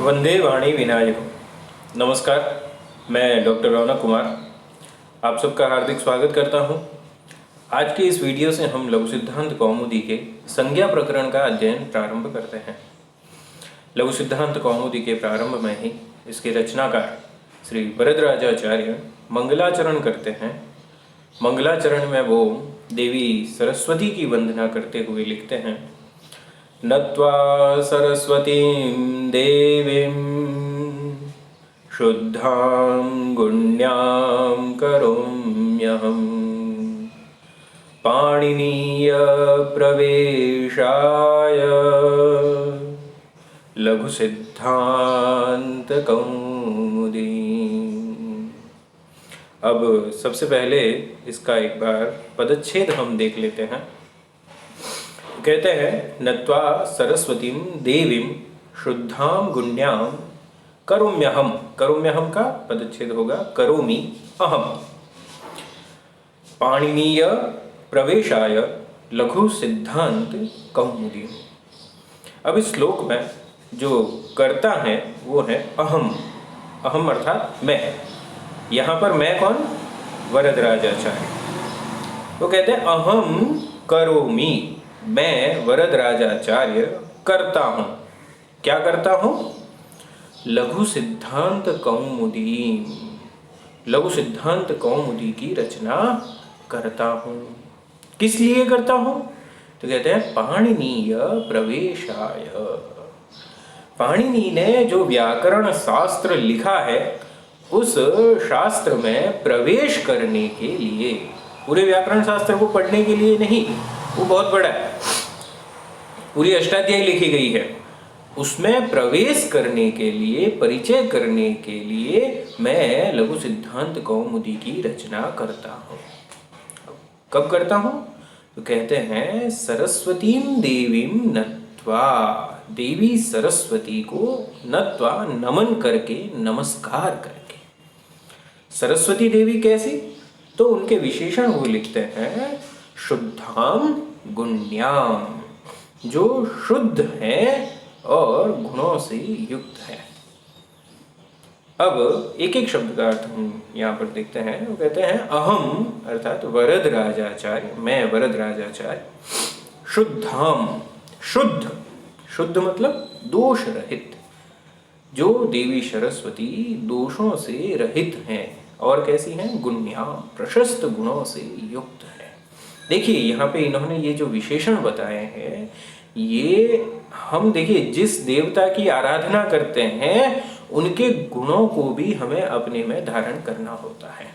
वंदे वाणी विनायकम। नमस्कार, मैं डॉक्टर रौनक कुमार आप सबका हार्दिक स्वागत करता हूं। आज की इस वीडियो से हम लघु सिद्धांत कौमुदी के संज्ञा प्रकरण का अध्ययन प्रारंभ करते हैं। लघु सिद्धांत कौमुदी के प्रारंभ में ही इसके रचनाकार श्री वरदराजाचार्य मंगलाचरण करते हैं। मंगलाचरण में वो देवी सरस्वती की वंदना करते हुए लिखते हैं, नत्वा सरस्वतीं देवीं शुद्धां गुण्यां करोम्यहं पाणिनीय प्रवेशाय लघु सिद्धांत कौमुदी। अब सबसे पहले इसका एक बार पदच्छेद हम देख लेते हैं। कहते हैं, नत्वा सरस्वतीं देवीं शुद्धां गुण्यां करोम्यहम्। करोम्यहम् का पदच्छेद होगा करोमि अहम्। पाणिनीय प्रवेशाय लघु सिद्धांत कौमुदी। अब इस श्लोक में जो कर्ता है वो है अहम। अहम अर्थात मैं। यहाँ पर मैं कौन? वरदराजाचार्य। वो कहते हैं अहम करोमि, मैं वरदराजाचार्य करता हूँ। क्या करता हूँ? लघु सिद्धांत कौमुदी। लघु सिद्धांत कौमुदी की रचना करता हूँ। किस लिए करता हूँ? तो कहते हैं पाणिनीय प्रवेशाय। पाणिनि ने जो व्याकरण शास्त्र लिखा है उस शास्त्र में प्रवेश करने के लिए, पूरे व्याकरण शास्त्र को पढ़ने के लिए नहीं, वो बहुत बड़ा है, पूरी अष्टाध्यायी लिखी गई है, उसमें प्रवेश करने के लिए, परिचय करने के लिए मैं लघु सिद्धांत कौमुदी की रचना करता हूँ। कब करता हूँ? तो कहते हैं सरस्वतीं देवीं नत्वा, देवी सरस्वती को नत्वा नमन करके, नमस्कार करके। सरस्वती देवी कैसी? तो उनके विशेषण वो लिखते हैं शुद्धां गुण्यां, जो शुद्ध है और गुणों से युक्त है। अब एक एक शब्द का अर्थ हम यहाँ पर देखते हैं। वो कहते हैं अहम अर्थात वरदराजाचार्य, मैं वरदराजाचार्य, शुद्धां, शुद्ध, शुद्ध मतलब दोष रहित, जो देवी सरस्वती दोषों से रहित हैं और कैसी हैं? गुण्यां, प्रशस्त गुणों से युक्त है। देखिए यहाँ पे इन्होंने ये जो विशेषण बताए हैं, ये हम देखिए जिस देवता की आराधना करते हैं उनके गुणों को भी हमें अपने में धारण करना होता है।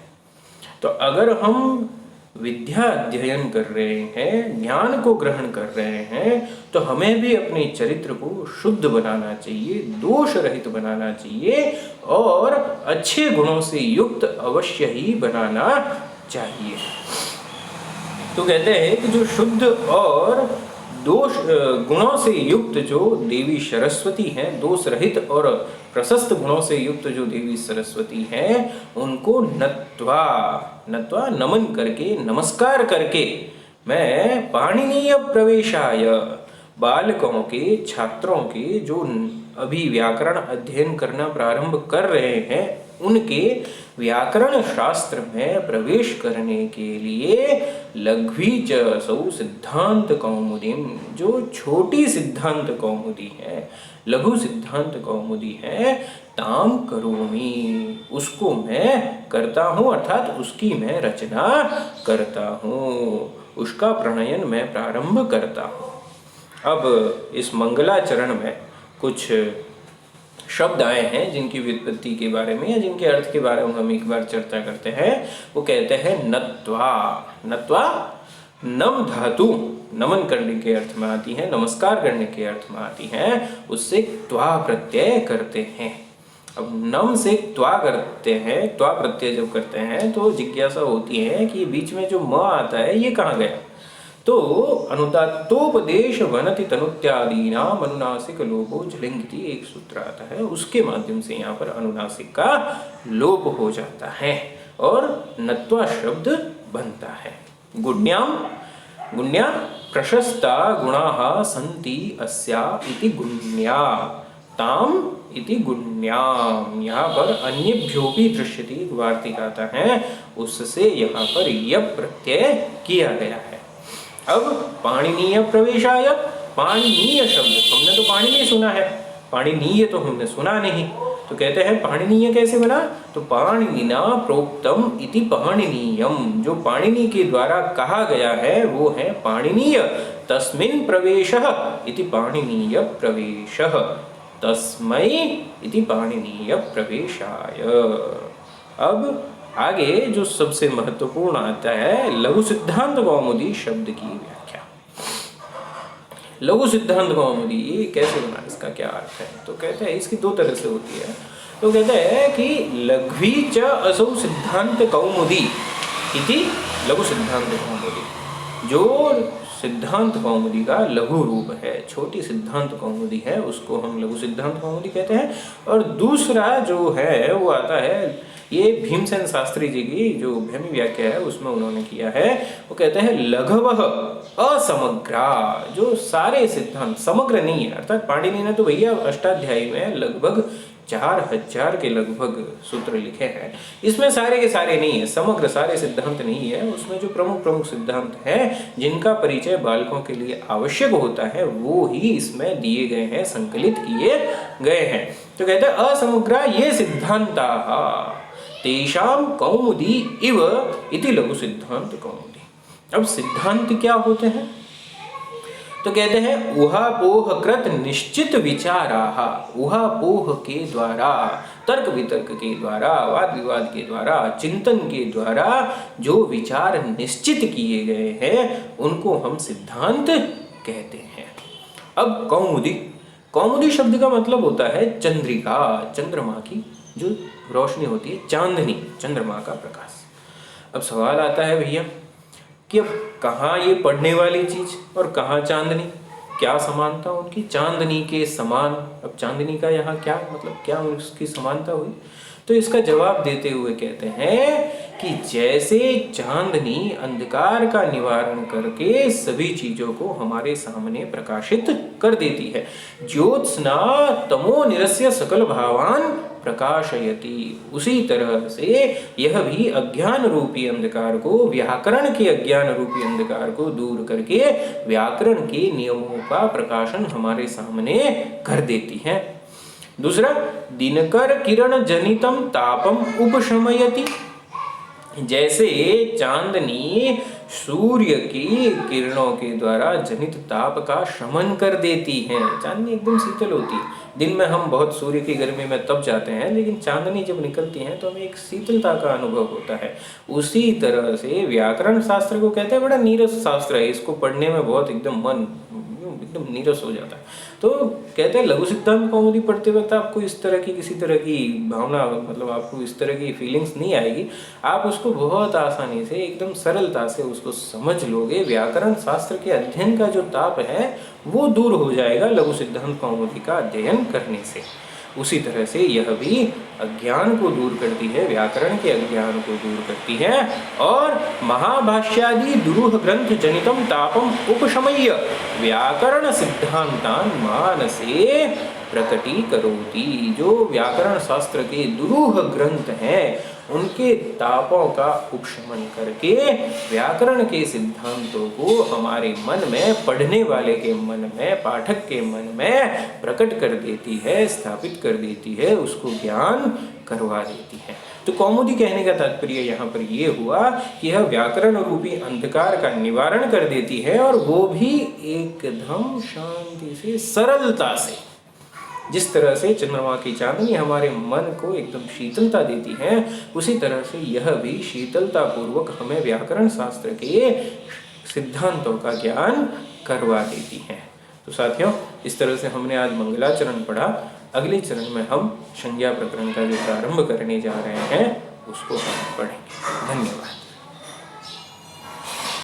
तो अगर हम विद्या अध्ययन कर रहे हैं, ज्ञान को ग्रहण कर रहे हैं, तो हमें भी अपने चरित्र को शुद्ध बनाना चाहिए, दोष रहित बनाना चाहिए और अच्छे गुणों से युक्त अवश्य ही बनाना चाहिए। तो कहते हैं कि जो शुद्ध और दोष गुणों से युक्त जो देवी सरस्वती हैं, दोष रहित और प्रशस्त गुणों से युक्त जो देवी सरस्वती हैं, उनको नत्वा, नत्वा नमन करके, नमस्कार करके मैं पाणिनीय प्रवेशाय, बालकों के, छात्रों के जो अभी व्याकरण अध्ययन करना प्रारंभ कर रहे हैं, उनके व्याकरण शास्त्र में प्रवेश करने के लिए लघ्वी च सौ सिद्धांत कौमुदी, जो छोटी सिद्धांत कौमुदी है, लघु सिद्धांत कौमुदी है, ताम करोमि, उसको मैं करता हूँ, अर्थात उसकी मैं रचना करता हूँ, उसका प्रणयन मैं प्रारंभ करता हूँ। अब इस मंगलाचरण में कुछ शब्द आए हैं जिनकी व्युत्पत्ति के बारे में या जिनके अर्थ के बारे में हम एक बार चर्चा करते हैं। वो कहते हैं नत्वा। नत्वा नम धातु नमन करने के अर्थ में आती है, नमस्कार करने के अर्थ में आती है, उससे त्वा प्रत्यय करते हैं। अब नम से त्वा करते हैं, त्वा प्रत्यय जब करते हैं तो जिज्ञासा होती है कि बीच में जो म आता है ये कहाँ गया? तो अनुदात्तोपदेश वनति तनुत्यादीनाम अनुनासिक लोपो झलिंगति एक सूत्र आता है, उसके माध्यम से यहाँ पर अनुनासिक का लोप हो जाता है और नत्वा शब्द बनता है। गुण्याम, गुण्या प्रशस्ता गुणाः सन्ति अस्या इति गुण्या, ताम इति गुण्याम, यहाँ पर अन्यभ्यो भी दृश्यति वार्तिक आता है, उससे यहाँ पर यप प्रत्यय किया गया है। अब पाणिनीय प्रवेशाय, पाणिनीय शब्द हमने तो पाणिनीय सुना है, पाणिनीय तो हमने सुना नहीं, तो कहते हैं पाणिनीय कैसे बना, तो पाणिनिना प्रोक्तम इति पाणिनीयम, जो पाणिनि के द्वारा कहा गया है वो है पाणिनीय, तस्मिन् प्रवेशः इति पाणिनीय प्रवेशः, तस्मै इति पाणिनीय प्रवेशाय। अब आगे जो सबसे महत्वपूर्ण आता है लघु सिद्धांत कौमुदी शब्द की व्याख्या। लघु सिद्धांत कौमुदी ये कैसे बना, इसका क्या अर्थ है, तो कहते हैं इसकी दो तरह से होती है। तो कहते हैं कि लघ्वी च असौ सिद्धांत कौमुदी इति लघु सिद्धांत कौमुदी, जो सिद्धांत कौमुदी का लघु रूप है, छोटी सिद्धांत कौमुदी है, उसको हम लघु सिद्धांत कौमुदी कहते हैं। और दूसरा जो है वो आता है, ये भीमसेन शास्त्री जी की जो भैमी व्याख्या है उसमें उन्होंने किया है, वो कहते हैं लघवः असमग्रा, जो सारे सिद्धांत समग्र नहीं है, अर्थात पाणिनि ने तो भैया अष्टाध्यायी में लगभग 4000 के लगभग सूत्र लिखे हैं, इसमें सारे के सारे नहीं है, समग्र सारे सिद्धांत नहीं है, उसमें जो प्रमुख प्रमुख सिद्धांत हैं जिनका परिचय बालकों के लिए आवश्यक होता है वो ही इसमें दिए गए हैं, संकलित किए गए हैं। तो कहते हैं असमग्रा ये सिद्धांता तेषां कौमुदी इव इति लघु सिद्धांत कौमुदी। अब सिद्धांत क्या होते हैं, तो कहते हैं ऊहापोह कृत निश्चित विचाराः, ऊहापोह के द्वारा, तर्क वितर्क के द्वारा, वाद विवाद के द्वारा, चिंतन के द्वारा जो विचार निश्चित किए गए हैं उनको हम सिद्धांत कहते हैं। अब कौमुदी, कौमुदी शब्द का मतलब होता है चंद्रिका, चंद्रमा की जो रोशनी होती है, चांदनी, चंद्रमा का प्रकाश। अब सवाल आता है भैया कि अब कहाँ ये पढ़ने वाली चीज और कहाँ चांदनी, क्या समानता उनकी, चांदनी के समान। अब चांदनी का यहाँ क्या मतलब, क्या उसकी समानता हुई, तो इसका जवाब देते हुए कहते हैं कि जैसे चांदनी अंधकार का निवारण करके सभी चीजों को हमारे सामने प्रकाशित कर देती है, ज्योत्स्ना तमो निरस्य सकल भावान प्रकाशयति, उसी तरह से यह भी अज्ञान रूपी अंधकार को, व्याकरण के अज्ञान रूपी अंधकार को दूर करके व्याकरण के नियमों का प्रकाशन हमारे सामने कर देती है। दूसरा, दिनकर किरण जनितम तापम उपशमयति, जैसे चांदनी सूर्य की किरणों के द्वारा जनित ताप का शमन कर देती है, चांदनी एकदम शीतल होती है, दिन में हम बहुत सूर्य की गर्मी में तप जाते हैं, लेकिन चांदनी जब निकलती है तो हमें एक शीतलता का अनुभव होता है। उसी तरह से व्याकरण शास्त्र को कहते हैं बड़ा नीरस शास्त्र है, इसको पढ़ने में बहुत एकदम मन एकदम नीरस हो जाता है। तो कहते हैं लघु सिद्धांत कौमुदी पढ़ते वक्त आपको इस तरह की किसी तरह की भावना, मतलब आपको इस तरह की फीलिंग्स नहीं आएगी, आप उसको बहुत आसानी से एकदम सरलता से उसको समझ लोगे। व्याकरण शास्त्र के अध्ययन का जो ताप है वो दूर हो जाएगा लघु सिद्धांत कौमुदी का अध्ययन करने से। उसी तरह से यह भी अज्ञान को दूर करती है, व्याकरण के अज्ञान को दूर करती है, और महाभाष्यादि दुरूह ग्रंथ जनितम तापम उपशमय्य व्याकरण सिद्धांतान मानसे प्रकटीकरोति, जो व्याकरण शास्त्र के दुरूह ग्रंथ हैं उनके तापों का उपशमन करके व्याकरण के सिद्धांतों को हमारे मन में, पढ़ने वाले के मन में, पाठक के मन में प्रकट कर देती है, स्थापित कर देती है, उसको ज्ञान करवा देती है। तो कौमुदी कहने का तात्पर्य यहाँ पर ये हुआ कि यह व्याकरण रूपी अंधकार का निवारण कर देती है, और वो भी एकदम शांति से, सरलता से। जिस तरह से चंद्रमा की चांदनी हमारे मन को एकदम शीतलता देती है, उसी तरह से यह भी शीतलता पूर्वक हमें व्याकरण शास्त्र के सिद्धांतों का ज्ञान करवा देती है। तो साथियों, इस तरह से हमने आज मंगलाचरण पढ़ा। अगले चरण में हम संज्ञा प्रकरण का जो प्रारंभ करने जा रहे हैं उसको हम पढ़ेंगे। धन्यवाद।